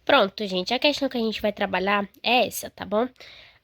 Pronto, gente, a questão que a gente vai trabalhar é essa, tá bom?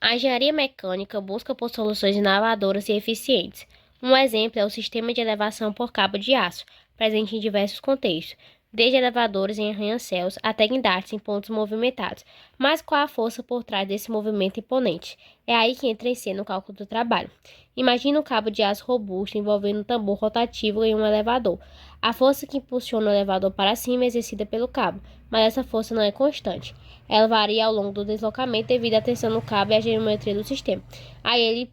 A engenharia mecânica busca por soluções inovadoras e eficientes. Um exemplo é o sistema de elevação por cabo de aço, presente em diversos contextos, desde elevadores em arranha-céus até guindastes em pontos movimentados. Mas qual a força por trás desse movimento imponente? É aí que entra em cena o cálculo do trabalho. Imagina um cabo de aço robusto envolvendo um tambor rotativo em um elevador. A força que impulsiona o elevador para cima é exercida pelo cabo, mas essa força não é constante. Ela varia ao longo do deslocamento devido à tensão no cabo e à geometria do sistema. Aí ele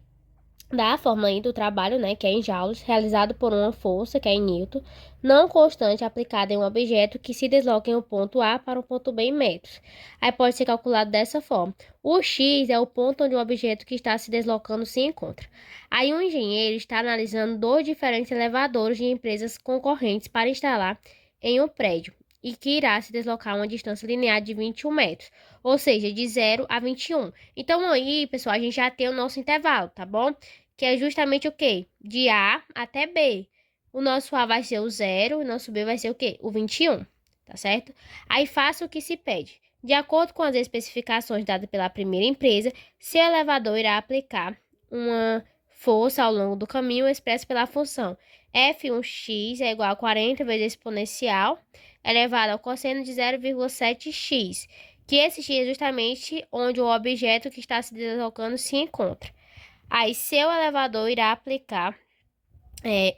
dá a fórmula aí do trabalho, né, que é em joules, realizado por uma força, que é em Newton, não constante aplicada em um objeto que se desloca em um ponto A para um ponto B em metros. Aí pode ser calculado dessa forma. O x é o ponto onde o objeto que está se deslocando se encontra. Aí um engenheiro está analisando dois diferentes elevadores de empresas concorrentes para instalar em um prédio e que irá se deslocar uma distância linear de 21 metros, ou seja, de 0 a 21. Então aí, pessoal, a gente já tem o nosso intervalo, tá bom? Que é justamente o quê? De A até B. O nosso A vai ser o 0, o nosso B vai ser o quê? O 21, tá certo? Aí faça o que se pede. De acordo com as especificações dadas pela primeira empresa, seu elevador irá aplicar uma força ao longo do caminho expressa pela função F1x é igual a 40 vezes a exponencial elevado ao cosseno de 0,7x, que esse x é justamente onde o objeto que está se deslocando se encontra. Aí, seu elevador irá aplicar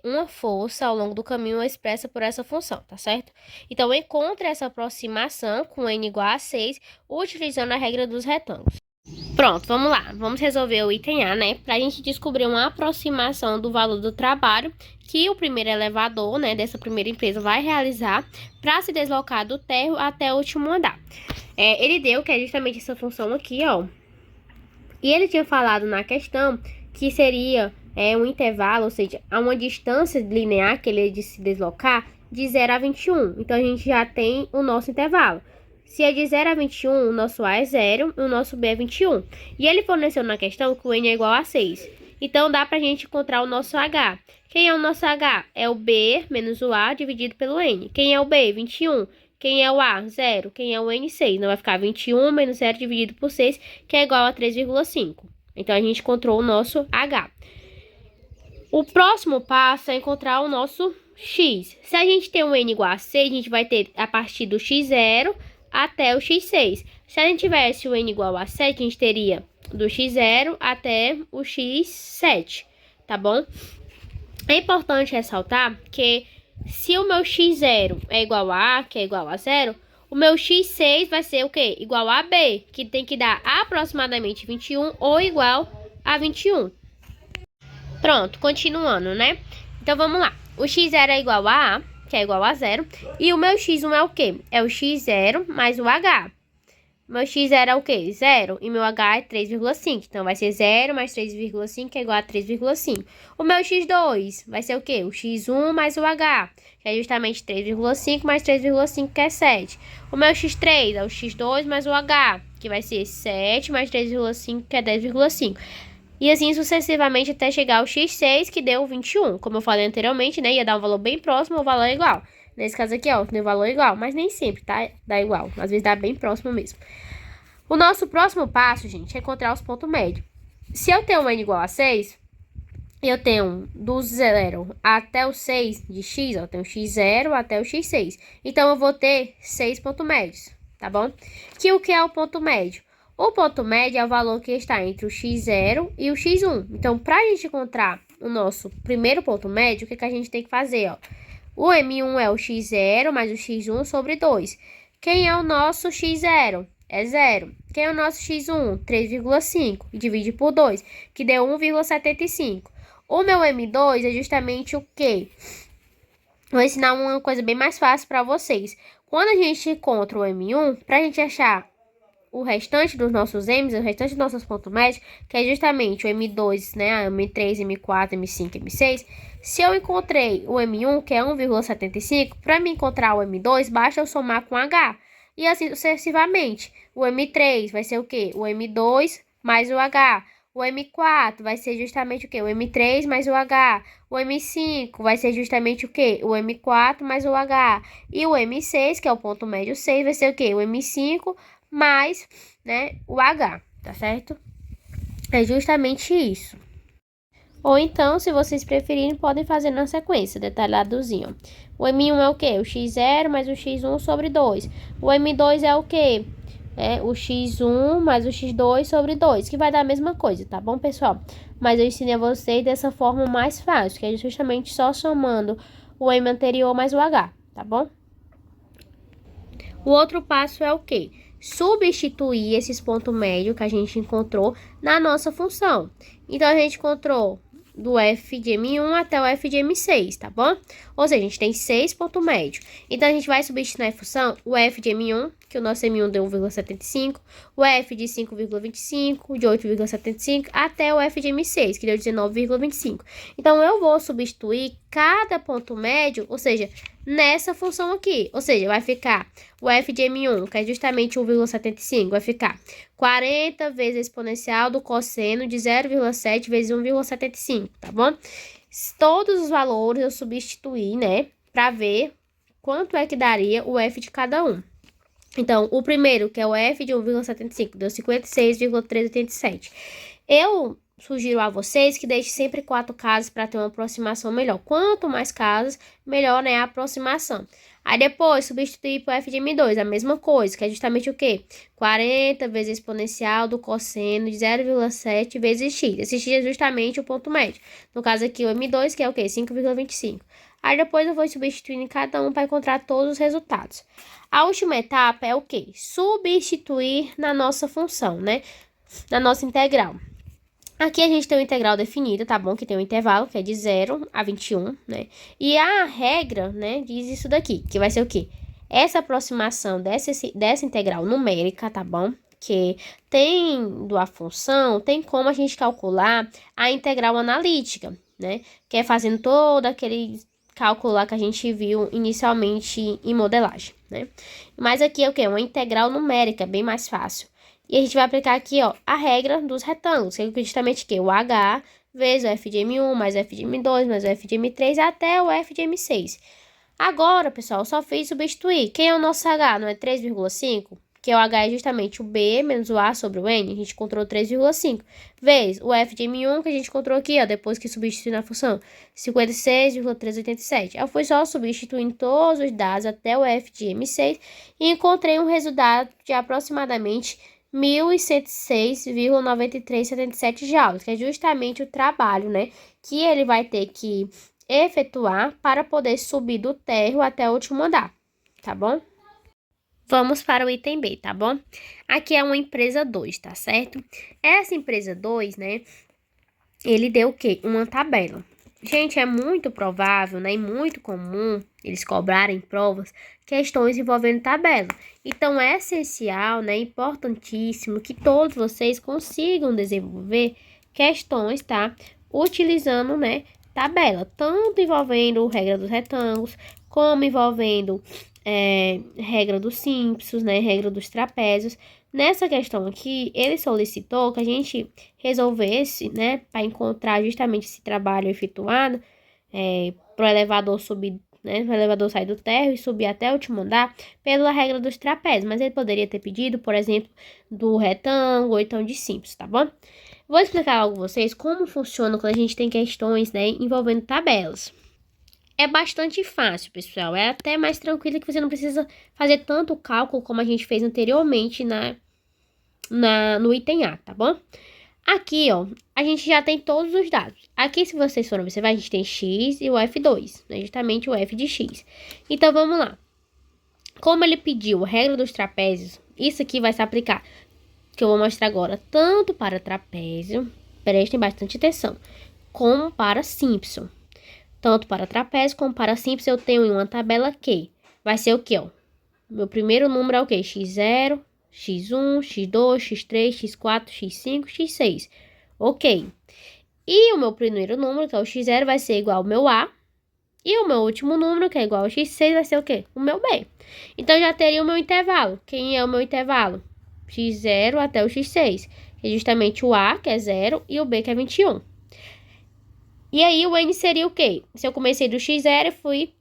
uma força ao longo do caminho expressa por essa função, tá certo? Então, encontre essa aproximação com n igual a 6, utilizando a regra dos retângulos. Pronto, vamos lá. Vamos resolver o item A, né? Para a gente descobrir uma aproximação do valor do trabalho que o primeiro elevador, né, dessa primeira empresa vai realizar para se deslocar do térreo até o último andar. Ele deu que é justamente essa função aqui, ó. E ele tinha falado na questão que seria um intervalo, ou seja, a uma distância linear que ele ia de se deslocar de 0 a 21. Então, a gente já tem o nosso intervalo. Se é de 0 a 21, o nosso A é 0 e o nosso B é 21. E ele forneceu na questão que o N é igual a 6. Então, dá para a gente encontrar o nosso H. Quem é o nosso H? É o B menos o A dividido pelo N. Quem é o B? 21. Quem é o A? 0. Quem é o N? 6. Não vai ficar 21 menos 0 dividido por 6, que é igual a 3,5. Então, a gente encontrou o nosso H. O próximo passo é encontrar o nosso X. Se a gente tem um N igual a 6, a gente vai ter a partir do X0 até o X6. Se a gente tivesse o N igual a 7, a gente teria do X0 até o X7, tá bom? É importante ressaltar que se o meu X0 é igual a A, que é igual a 0, o meu X6 vai ser o quê? Igual a B, que tem que dar aproximadamente 21 ou igual a 21. Pronto, continuando, né? Então, vamos lá. O X0 é igual a A, que é igual a 0. E o meu X1 é o quê? É o X0 mais o H. Meu X0 é o quê? 0. E meu H é 3,5. Então, vai ser 0 mais 3,5, que é igual a 3,5. O meu X2 vai ser o quê? O X1 mais o H, que é justamente 3,5 mais 3,5, que é 7. O meu X3 é o X2 mais o H, que vai ser 7 mais 3,5, que é 10,5. E assim sucessivamente até chegar ao X6, que deu 21. Como eu falei anteriormente, né? Ia dar um valor bem próximo ao valor igual. Nesse caso aqui, ó, deu valor igual. Mas nem sempre, tá? Dá igual. Às vezes dá bem próximo mesmo. O nosso próximo passo, gente, é encontrar os pontos médios. Se eu tenho um N igual a 6, eu tenho do 0 até o 6 de X, ó. Eu tenho X0 até o X6. Então, eu vou ter 6 pontos médios, tá bom? Que o que é o ponto médio? O ponto médio é o valor que está entre o X0 e o X1. Então, para a gente encontrar o nosso primeiro ponto médio, o que a gente tem que fazer, ó? O M1 é o X0 mais o X1 sobre 2. Quem é o nosso X0? É 0. Quem é o nosso X1? 3,5. E divide por 2, que deu 1,75. O meu M2 é justamente o quê? Vou ensinar uma coisa bem mais fácil para vocês. Quando a gente encontra o M1, para a gente achar o restante dos nossos M's, o restante dos nossos pontos médios, que é justamente o M2, né, M3, M4, M5, M6, se eu encontrei o M1, que é 1,75, para me encontrar o M2, basta eu somar com H. E assim sucessivamente. O M3 vai ser o quê? O M2 mais o H. O M4 vai ser justamente o quê? O M3 mais o H. O M5 vai ser justamente o quê? O M4 mais o H. E o M6, que é o ponto médio 6, vai ser o quê? O M5 mais, né, o H, tá certo? É justamente isso. Ou então, se vocês preferirem, podem fazer na sequência, detalhadozinho. O M1 é o quê? O x0 mais o x1 sobre 2. O M2 é o quê? É o x1 mais o x2 sobre 2, que vai dar a mesma coisa, tá bom, pessoal? Mas eu ensinei a vocês dessa forma mais fácil, que é justamente só somando o M anterior mais o H, tá bom? O outro passo é o quê? Substituir esses pontos médios que a gente encontrou na nossa função. Então, a gente encontrou do f de M1 até o f de M6, tá bom? Ou seja, a gente tem 6 pontos médios. Então, a gente vai substituir na função o f de M1, que o nosso M1 deu 1,75, o f de 5,25, de 8,75, até o f de M6, que deu 19,25. Então, eu vou substituir cada ponto médio, ou seja, nessa função aqui. Ou seja, vai ficar o f de M1, que é justamente 1,75, vai ficar 40 vezes a exponencial do cosseno de 0,7 vezes 1,75, tá bom? Todos os valores eu substituí, né, para ver quanto é que daria o f de cada um. Então, o primeiro, que é o f de 1,75, deu 56,387. Eu sugiro a vocês que deixem sempre 4 casas para ter uma aproximação melhor. Quanto mais casas, melhor, né, a aproximação. Aí depois, substituir por f de M2, a mesma coisa, que é justamente o quê? 40 vezes a exponencial do cosseno de 0,7 vezes x. Esse x é justamente o ponto médio. No caso aqui, o M2, que é o quê? 5,25. Aí depois eu vou substituindo em cada um para encontrar todos os resultados. A última etapa é o quê? Substituir na nossa função, né? Na nossa integral. Aqui a gente tem o integral definido, tá bom? Que tem um intervalo, que é de 0 a 21, né? E a regra, né, diz isso daqui, que vai ser o quê? Essa aproximação dessa integral numérica, tá bom? Que tendo a função, tem como a gente calcular a integral analítica, né? Que é fazendo todo aquele cálculo lá que a gente viu inicialmente em modelagem, né? Mas aqui é o quê? Uma integral numérica, bem mais fácil. E a gente vai aplicar aqui, ó, a regra dos retângulos, que é justamente que o H vezes o f de M1 mais o f de M2 mais o f de M3 até o f de M6. Agora, pessoal, eu só fiz substituir. Quem é o nosso H? Não é 3,5? Que o H é justamente o B menos o A sobre o N. A gente encontrou 3,5. Vezes o f de M1 que a gente encontrou aqui, ó, depois que substituir na função, 56,387. Eu fui só substituindo todos os dados até o f de M6 e encontrei um resultado de aproximadamente 1.106,9377 joules, que é justamente o trabalho, né, que ele vai ter que efetuar para poder subir do térreo até o último andar, tá bom? Vamos para o item B, tá bom? Aqui é uma empresa 2, tá certo? Essa empresa 2, né, ele deu o quê? Uma tabela. Gente, é muito provável, né, e muito comum eles cobrarem provas questões envolvendo tabela. Então, é essencial, né, importantíssimo que todos vocês consigam desenvolver questões, tá? Utilizando, né, tabela, tanto envolvendo regra dos retângulos, como envolvendo regra dos simpsons, né, regra dos trapézios. Nessa questão aqui, ele solicitou que a gente resolvesse, né, para encontrar justamente esse trabalho efetuado, para o elevador subir, né, o elevador sair do térreo e subir até o último andar, pela regra dos trapézios, mas ele poderia ter pedido, por exemplo, do retângulo ou então de simples, tá bom? Vou explicar algo a vocês como funciona quando a gente tem questões, né, envolvendo tabelas. É bastante fácil, pessoal. É até mais tranquilo que você não precisa fazer tanto cálculo como a gente fez anteriormente no item A, tá bom? Aqui, ó, a gente já tem todos os dados. Aqui, se vocês forem observar, a gente tem x e o f2, né? Justamente o f de x. Então, vamos lá. Como ele pediu a regra dos trapézios, isso aqui vai se aplicar, que eu vou mostrar agora, tanto para trapézio, prestem bastante atenção, como para Simpson. Tanto para trapézio como para simples, eu tenho em uma tabela que vai ser o quê, ó? Meu primeiro número é o quê? x0, x1, x2, x3, x4, x5, x6. Ok. E o meu primeiro número, que é o x0, vai ser igual ao meu A. E o meu último número, que é igual ao x6, vai ser o quê? O meu B. Então, já teria o meu intervalo. Quem é o meu intervalo? x0 até o x6. que é justamente o A, que é 0, e o B, que é 21. E aí, o N seria o quê? Se eu comecei do x0 e fui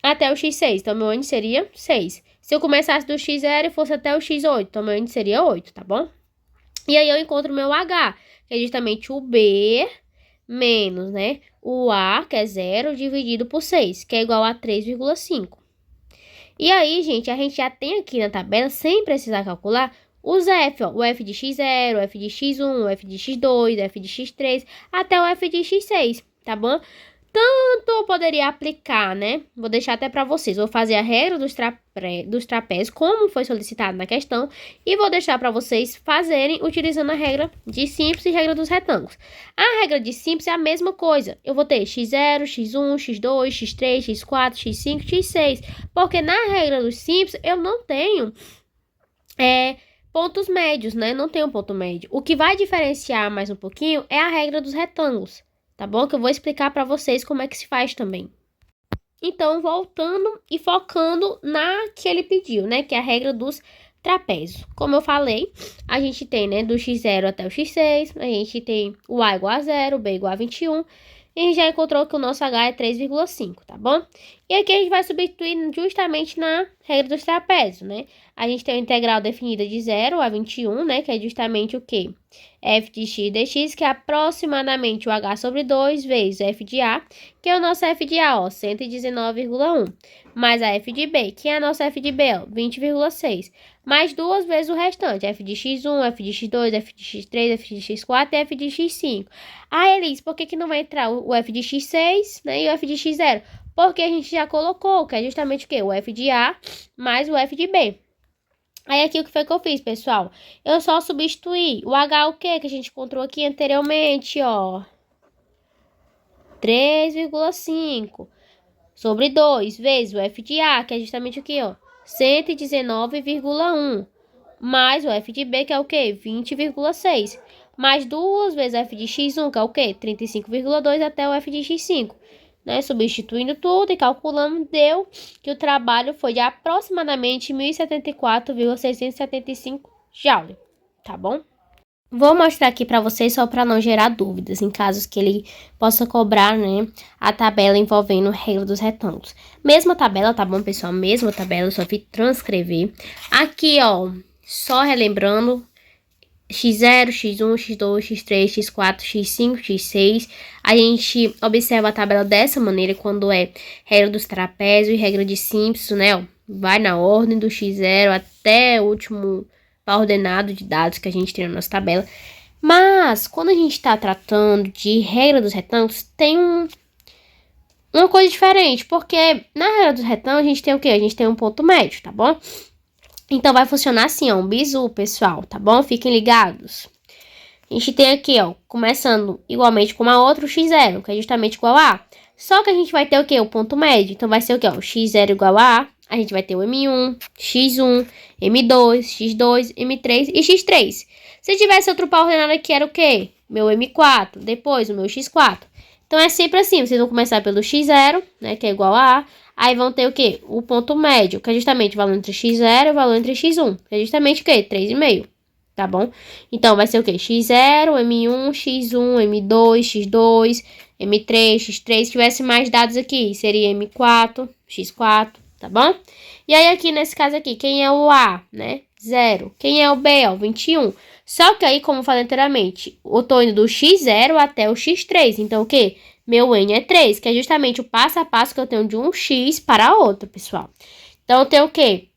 até o x6, então meu N seria 6. Se eu começasse do x0 e fosse até o x8, então meu N seria 8, tá bom? E aí eu encontro meu H, que é justamente o B menos, né, o A, que é 0, dividido por 6, que é igual a 3,5. E aí, gente, a gente já tem aqui na tabela, sem precisar calcular, os F, ó, o F de x0, o F de x1, o F de x2, o F de x3, até o F de x6, tá bom? Tanto eu poderia aplicar, né? Vou deixar até para vocês. Vou fazer a regra dos trapézios, como foi solicitado na questão, e vou deixar para vocês fazerem utilizando a regra de simples e regra dos retângulos. A regra de simples é a mesma coisa. Eu vou ter x0, x1, x2, x3, x4, x5, x6. Porque na regra dos simples eu não tenho pontos médios, né? Não tenho ponto médio. O que vai diferenciar mais um pouquinho é a regra dos retângulos. Tá bom? Que eu vou explicar para vocês como é que se faz também. Então, voltando e focando na que ele pediu, né? Que é a regra dos trapézios. Como eu falei, a gente tem, né, do x0 até o x6, a gente tem o A igual a 0, o B igual a 21, e a gente já encontrou que o nosso H é 3,5, tá bom? E aqui a gente vai substituir justamente na regra dos trapézios, né? A gente tem a integral definida de 0 a 21, né? Que é justamente o quê? F de x dx, que é aproximadamente o H sobre 2 vezes F de A, que é o nosso F de A, ó, 119,1. Mais a F de B, que é a nossa F de B, ó, 20,6. Mais duas vezes o restante, F de x1, F de x2, F de x3, F de x4 e F de x5. Ah, Elis, por que não vai entrar o F de x6, né, e o F de x0? Porque a gente já colocou, que é justamente o quê? O F de A mais o F de B. Aí aqui o que foi que eu fiz, pessoal? Eu só substituí o H, o quê? Que a gente encontrou aqui anteriormente, ó. 3,5 sobre 2 vezes o F de A, que é justamente aqui, ó. 119,1. Mais o F de B, que é o quê? 20,6. Mais duas vezes F de x1, que é o quê? 35,2 até o F de x5. Né? Substituindo tudo e calculando, deu que o trabalho foi de aproximadamente 1074,675 joules, tá bom? Vou mostrar aqui para vocês só para não gerar dúvidas, em casos que ele possa cobrar, né, a tabela envolvendo regra dos retângulos. Mesma tabela, tá bom, pessoal? Mesma tabela, eu só vim transcrever. Aqui, ó, só relembrando, x0, x1, x2, x3, x4, x5, x6. A gente observa a tabela dessa maneira quando é regra dos trapézios e regra de Simpson, né? Ó, vai na ordem do x0 até o último par ordenado de dados que a gente tem na nossa tabela. Mas, quando a gente está tratando de regra dos retângulos, tem uma coisa diferente. Porque na regra dos retângulos, a gente tem o quê? A gente tem um ponto médio, tá bom? Então, vai funcionar assim, ó, um bizu, pessoal, tá bom? Fiquem ligados. A gente tem aqui, ó, começando igualmente com uma outra, o x0, que é justamente igual a A. Só que a gente vai ter o quê? O ponto médio. Então, vai ser o quê? O x0 igual a A. A gente vai ter o M1, X1, M2, X2, M3 e X3. Se tivesse outro par ordenado aqui, era o quê? Meu M4, depois o meu X4. Então, é sempre assim. Vocês vão começar pelo x0, né, que é igual a A. Aí vão ter o quê? O ponto médio, que é justamente o valor entre x0 e o valor entre x1. Que é justamente o quê? 3,5. Tá bom? Então, vai ser o quê? x0, M1, X1, M2, X2, M3, X3. Se tivesse mais dados aqui, seria M4, X4, tá bom? E aí, aqui, nesse caso aqui, quem é o A, né? 0. Quem é o B, ó? 21. Só que aí, como eu falei anteriormente, eu tô indo do x0 até o x3. Então, o quê? Meu N é 3, que é justamente o passo a passo que eu tenho de um X para outro, pessoal. Então, eu tenho o quê?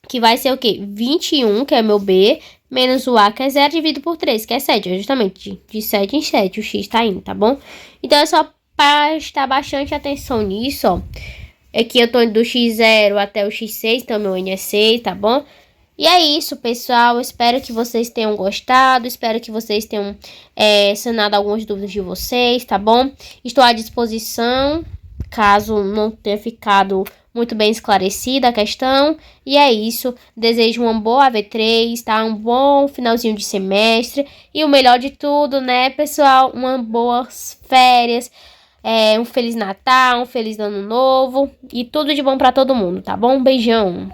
Que vai ser o quê? 21, que é meu B, menos o A, que é 0, dividido por 3, que é 7. É justamente de 7 em 7 o X tá indo, tá bom? Então, é só prestar bastante atenção nisso, ó. Aqui eu tô indo do x0 até o x6, então meu N é 6, tá bom? E é isso, pessoal. Espero que vocês tenham gostado. Espero que vocês tenham sanado algumas dúvidas de vocês, tá bom? Estou à disposição, caso não tenha ficado muito bem esclarecida a questão. E é isso. Desejo uma boa AV3, tá? Um bom finalzinho de semestre. E o melhor de tudo, né, pessoal? Uma boas férias. Um Feliz Natal, um Feliz Ano Novo. E tudo de bom pra todo mundo, tá bom? Um beijão.